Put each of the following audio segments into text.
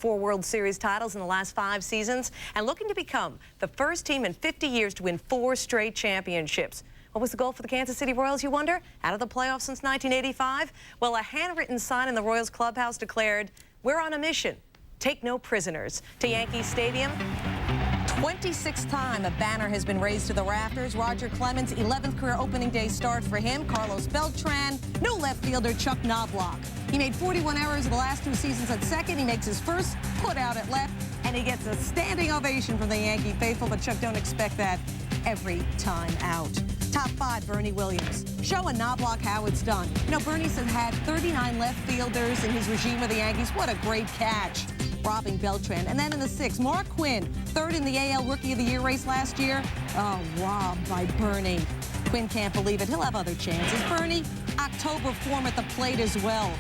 4 World Series titles in the last 5 seasons and looking to become the first team in 50 years to win 4 straight championships. What was the goal for the Kansas City Royals, you wonder? Out of the playoffs since 1985? Well, a handwritten sign in the Royals clubhouse declared, "We're on a mission. Take no prisoners." To Yankee Stadium, 26th time a banner has been raised to the rafters. Roger Clemens' 11th career opening day start for him. Carlos Beltran, new left fielder Chuck Knobloch. He made 41 errors in the last 2 seasons at second. He makes his first put out at left, and he gets a standing ovation from the Yankee faithful. But Chuck, don't expect that every time out. Top 5, Bernie Williams. Showing Knobloch how it's done. You know, Bernie's had 39 left fielders in his regime with the Yankees. What a great catch. Robbing Beltran. And then in the 6th, Mark Quinn, 3rd in the AL Rookie of the Year race last year. Oh, robbed by Bernie. Quinn can't believe it. He'll have other chances. Bernie, October form at the plate as well.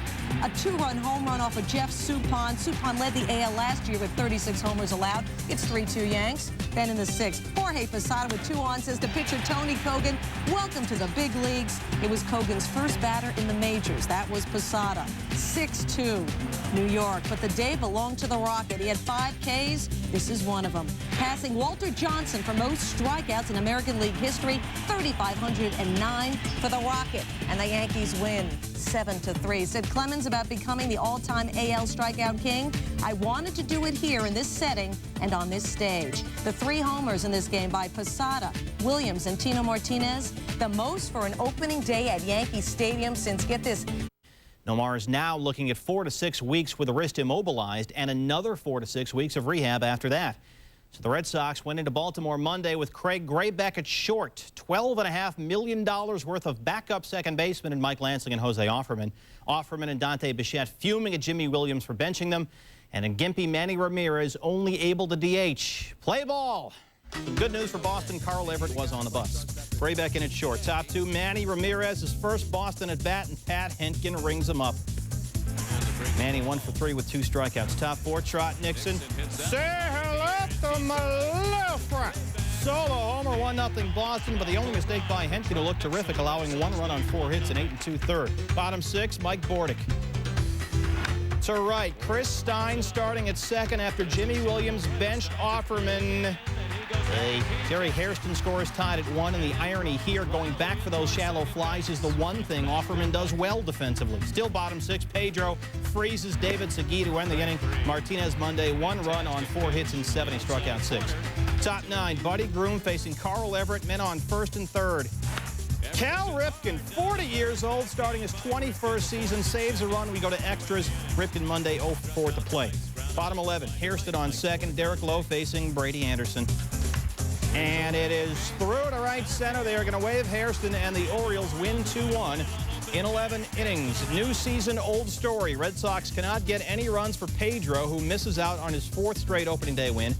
A 2-run home run off of Jeff Suppan. Suppan led the AL last year with 36 homers allowed. It's 3-2 Yanks. Then in the 6th, Jorge Posada with 2 on says to pitcher Tony Kogan, "Welcome to the big leagues." It was Kogan's first batter in the majors. That was Posada. 6-2 New York. But the day belonged to the Rocket. He had 5 Ks. This is one of them. Passing Walter Johnson for most strikeouts in American League history, 3,509 for the Rocket. And the Yankees win 7-3. Said Clemens about becoming the all-time AL strikeout king, "I wanted to do it here in this setting and on this stage." The 3 homers in this game by Posada, Williams, and Tino Martinez, the most for an opening day at Yankee Stadium since, get this, Nomar is now looking at 4 to 6 weeks with the wrist immobilized and another 4 to 6 weeks of rehab after that. So the Red Sox went into Baltimore Monday with Craig Graybeck at short. $12.5 million worth of backup second baseman in Mike Lansing and Jose Offerman. Offerman and Dante Bichette fuming at Jimmy Williams for benching them. And in gimpy Manny Ramirez only able to DH. Play ball. Good news for Boston. Carl Everett was on the bus. Graybeck in at short. Top 2, Manny Ramirez, his first Boston at bat, and Pat Hentgen rings him up. Manny 1 for 3 with 2 strikeouts. Top 4, Trot Nixon. Say hello to my little friend. Solo homer, 1-0 Boston, but the only mistake by Hentgen, who looked terrific, allowing 1 run on 4 hits and 8 2/3. Bottom 6, Mike Bordick. To right, Chris Stein starting at second after Jimmy Williams benched Offerman. Jerry Hairston scores tied at 1, and the irony here, going back for those shallow flies, is the one thing Offerman does well defensively. Still bottom 6, Pedro freezes David Segui to end the inning. Martinez Monday, 1 run on 4 hits and 7. He struck out 6. Top 9, Buddy Groom facing Carl Everett, men on 1st and 3rd. Cal Ripken, 40 years old, starting his 21st season, saves a run. We go to extras. Ripken Monday, 0 for 4 at the plate. Bottom 11, Hairston on 2nd, Derek Lowe facing Brady Anderson. And it is through to right center. They are going to wave Hairston, and the Orioles win 2-1 in 11 innings. New season, old story. Red Sox cannot get any runs for Pedro, who misses out on his 4th straight opening day win.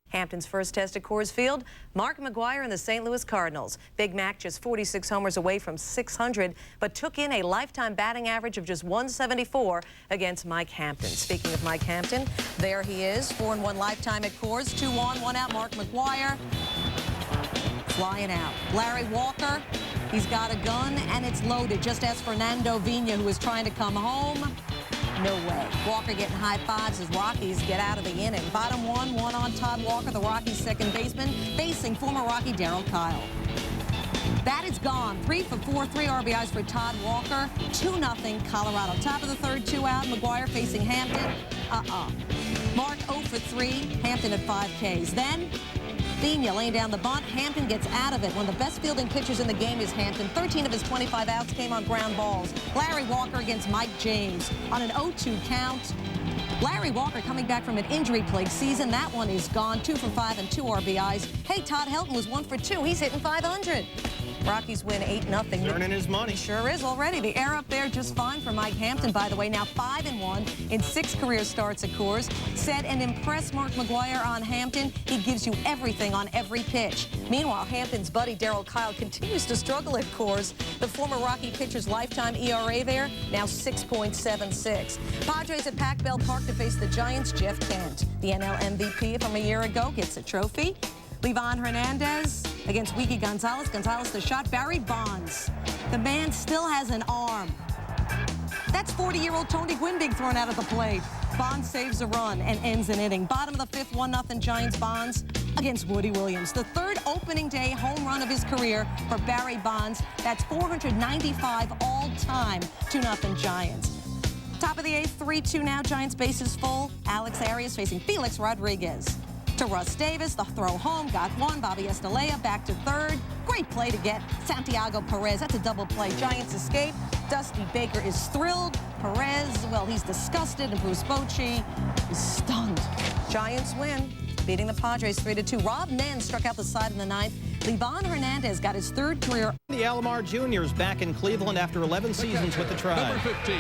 Hampton's first test at Coors Field, Mark McGwire and the St. Louis Cardinals. Big Mac just 46 homers away from 600, but took in a lifetime batting average of just 174 against Mike Hampton. Speaking of Mike Hampton, there he is, 4-1 lifetime at Coors, 2 on, 1 out, Mark McGwire. Flying out. Larry Walker, he's got a gun, and it's loaded, just as Fernando Vina, who is trying to come home. No way. Walker getting high fives as Rockies get out of the inning. Bottom 1, 1 on Todd Walker, the Rockies' second baseman, facing former Rocky Darryl Kyle. That is gone. 3 for 4, 3 RBIs for Todd Walker. 2-0 Colorado. Top of the 3rd, 2 out. McGwire facing Hampton. Mark 0 for 3. Hampton at 5 Ks. Then Vina laying down the bunt. Hampton gets out of it. One of the best fielding pitchers in the game is Hampton. 13 of his 25 outs came on ground balls. Larry Walker against Mike James on an 0-2 count. Larry Walker coming back from an injury-plagued season. That one is gone. 2 for 5 and 2 RBIs. Hey, Todd Helton was 1 for 2. He's hitting 500. Rockies win 8-0. Earning his money. Sure is already. The air up there just fine for Mike Hampton, by the way. Now 5-1 in 6 career starts at Coors. Said and impressed Mark McGwire on Hampton. He gives you everything on every pitch. Meanwhile, Hampton's buddy Darryl Kyle continues to struggle at Coors. The former Rocky pitcher's lifetime ERA there, now 6.76. Padres at Pac Bell Park to face the Giants. Jeff Kent, the NL MVP from a year ago, gets a trophy. Livan Hernandez against Wiki Gonzalez. Gonzalez the shot. Barry Bonds. The man still has an arm. That's 40-year-old Tony Gwynn being thrown out of the plate. Bonds saves a run and ends an inning. Bottom of the fifth, 1-0 Giants. Bonds against Woody Williams. The third opening day home run of his career for Barry Bonds. That's 495 all-time, 2-0 Giants. Top of the eighth, 3-2 now. Giants bases full. Alex Arias facing Felix Rodriguez. To Russ Davis, the throw home, got one. Bobby Estalella back to third. Great play to get Santiago Perez. That's a double play. Giants escape. Dusty Baker is thrilled. Perez, well, he's disgusted. And Bruce Bochy is stunned. Giants win, beating the Padres 3-2. Rob Nen struck out the side in the ninth. Livan Hernandez got his third career. The Alomar Jr. is back in Cleveland after 11 seasons with the Tribe. Number 15,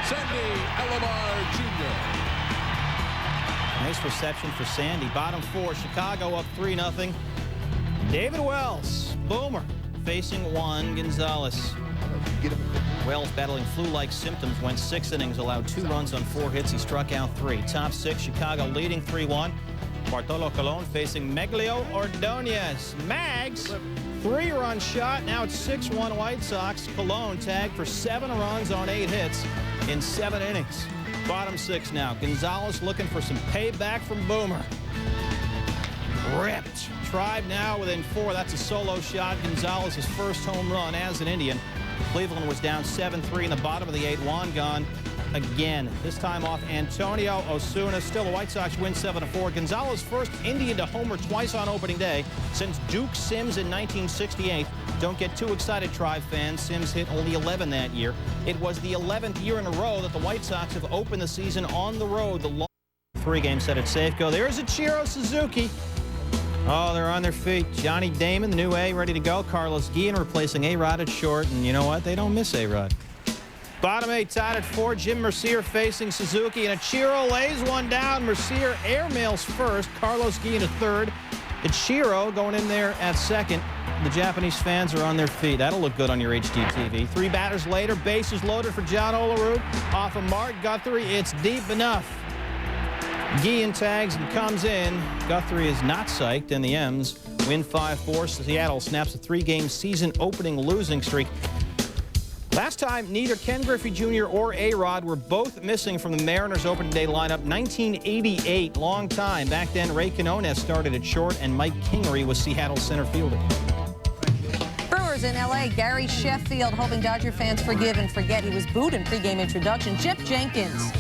Sandy Alomar Jr. Nice reception for Sandy. Bottom four, Chicago up 3-0. David Wells, boomer, facing Juan Gonzalez. Wells battling flu-like symptoms, went 6 innings, allowed 2 runs on 4 hits. He struck out 3. Top 6, Chicago leading 3-1. Bartolo Colon facing Meglio Ordonez. Mags, 3-run shot. Now it's 6-1 White Sox. Colon tagged for 7 runs on 8 hits in 7 innings. Bottom 6 now. Gonzalez looking for some payback from Boomer. Ripped. Tribe now within 4. That's a solo shot. Gonzalez's first home run as an Indian. Cleveland was down 7-3 in the bottom of the 8th. Juan gone again. This time off Antonio Osuna. Still a White Sox win 7-4. Gonzalez first Indian to homer twice on opening day since Duke Sims in 1968. Don't get too excited, Tribe fans. Sims hit only 11 that year. It was the 11th year in a row that the White Sox have opened the season on the road. The long 3-game set at Safeco. There's Ichiro Suzuki. Oh, they're on their feet. Johnny Damon, the new A, ready to go. Carlos Guillen replacing A-Rod at short. And you know what? They don't miss A-Rod. Bottom 8 tied at 4. Jim Mercier facing Suzuki. And Ichiro lays one down. Mercier airmails first. Carlos Guillen at third. Ichiro going in there at second. The Japanese fans are on their feet. That'll look good on your HD TV. 3 batters later. Bases loaded for John Olerud. Off of Mark Guthrie. It's deep enough. Guillen tags and comes in. Guthrie is not psyched, and the M's win 5-4. Seattle snaps a 3-game season opening losing streak. Last time, neither Ken Griffey Jr. or A-Rod were both missing from the Mariners opening day lineup. 1988, long time. Back then, Ray Quinones started at short, and Mike Kingery was Seattle's center fielder. Brewers in L.A., Gary Sheffield hoping Dodger fans forgive and forget he was booed in pregame introduction. Jeff Jenkins.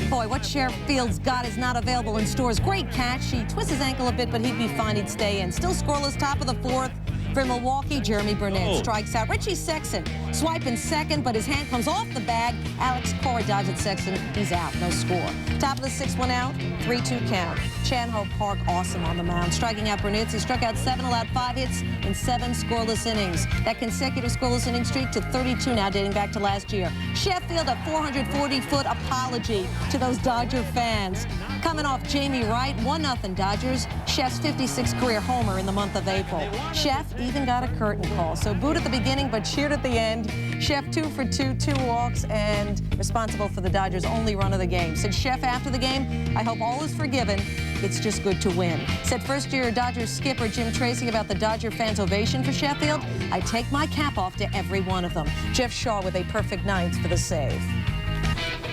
Boy, what Sheffield's got is not available in stores. Great catch. He twists his ankle a bit, but he'd be fine. He'd stay in. Still scoreless, top of the 4th. For Milwaukee, Jeremy Burnett strikes out. Richie Sexson swiping second, but his hand comes off the bag. Alex Cora dodges at Sexson. He's out. No score. Top of the 6th, 1 out. 3-2 count. Chan-Ho Park awesome on the mound. Striking out Burnett. He struck out 7, allowed 5 hits in 7 scoreless innings. That consecutive scoreless inning streak to 32 now, dating back to last year. Sheffield, a 440-foot apology to those Dodger fans. Coming off Jamie Wright, 1-0 Dodgers. Chef's 56th career homer in the month of April. Chef even got a curtain call. So booed at the beginning, but cheered at the end. Chef 2 for 2, 2 walks, and responsible for the Dodgers' only run of the game. Said Chef after the game, I hope all is forgiven. It's just good to win. Said first-year Dodgers skipper Jim Tracy about the Dodger fans' ovation for Sheffield. I take my cap off to every one of them. Jeff Shaw with a perfect 9th for the save.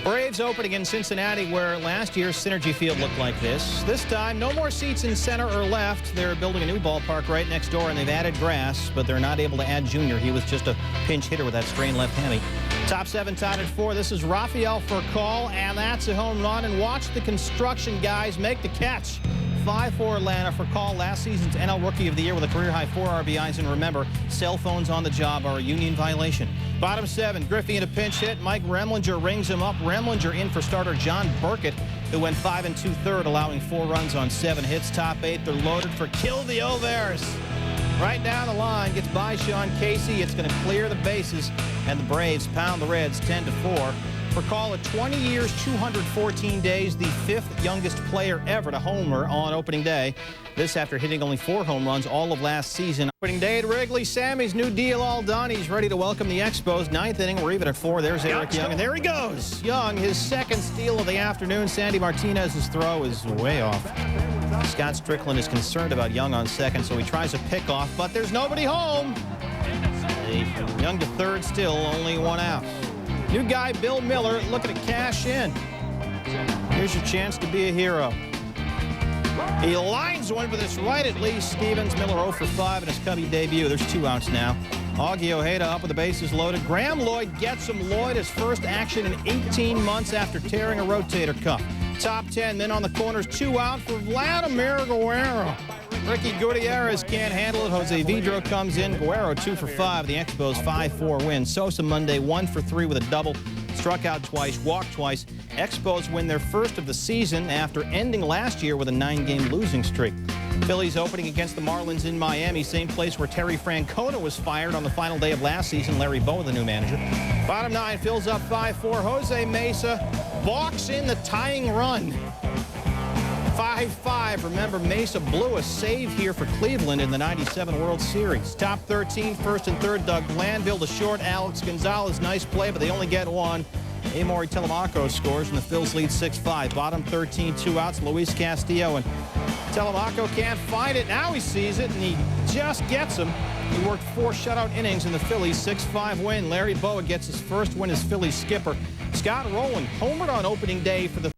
Braves opening in Cincinnati, where last year's Synergy Field looked like this. This time, no more seats in center or left. They're building a new ballpark right next door, and they've added grass, but they're not able to add Junior. He was just a pinch hitter with that strained left hammy. Top 7 tied at 4. This is Rafael for a call, and that's a home run. And watch the construction guys make the catch. 5-4 Atlanta for call, last season's NL Rookie of the Year with a career-high 4 RBIs. And remember, cell phones on the job are a union violation. Bottom 7, Griffey in a pinch hit. Mike Remlinger rings him up. Remlinger in for starter John Burkett, who went 5 2/3, allowing 4 runs on 7 hits. Top 8, they're loaded for Kill the Overs. Right down the line, gets by Sean Casey. It's going to clear the bases, and the Braves pound the Reds 10-4. For call, at 20 years, 214 days, the 5th youngest player ever to homer on opening day. This after hitting only 4 home runs all of last season. Opening day at Wrigley, Sammy's new deal all done. He's ready to welcome the Expos. 9th inning, we're even at 4. There's Eric Young, and there he goes. Young, his 2nd steal of the afternoon. Sandy Martinez's throw is way off. Scott Strickland is concerned about Young on 2nd, so he tries a pickoff, but there's nobody home. Young to 3rd still, only 1 out. New guy, Bill Miller, looking to cash in. Here's your chance to be a hero. He lines one for this right at Lee Stevens. Miller 0 for 5 in his Cubby debut. There's 2 outs now. Augie Ojeda up with the bases loaded. Graham Lloyd gets him. Lloyd, his first action in 18 months after tearing a rotator cuff. Top 10 men on the corners. 2 out for Vladimir Guerrero. Ricky Gutierrez can't handle it. Jose Vidro comes in. Guerrero 2 for 5. The Expos 5-4 win. Sosa Monday 1 for 3 with a double. Struck out twice, walked twice. Expos win their first of the season after ending last year with a 9-game losing streak. Phillies opening against the Marlins in Miami, same place where Terry Francona was fired on the final day of last season. Larry Bowa, the new manager. Bottom 9 fills up 5-4. Jose Mesa balks in the tying run. 5-5. Remember, Mesa blew a save here for Cleveland in the '97 World Series. Top 13, first and third, Doug Glanville to short. Alex Gonzalez, nice play, but they only get one. Amory Telemaco scores, and the Phils lead 6-5. Bottom 13, 2 outs. Luis Castillo, and Telemaco can't find it. Now he sees it, and he just gets him. He worked 4 shutout innings in the Phillies' 6-5 win. Larry Bowa gets his first win as Phillies skipper. Scott Rowland homered on opening day for the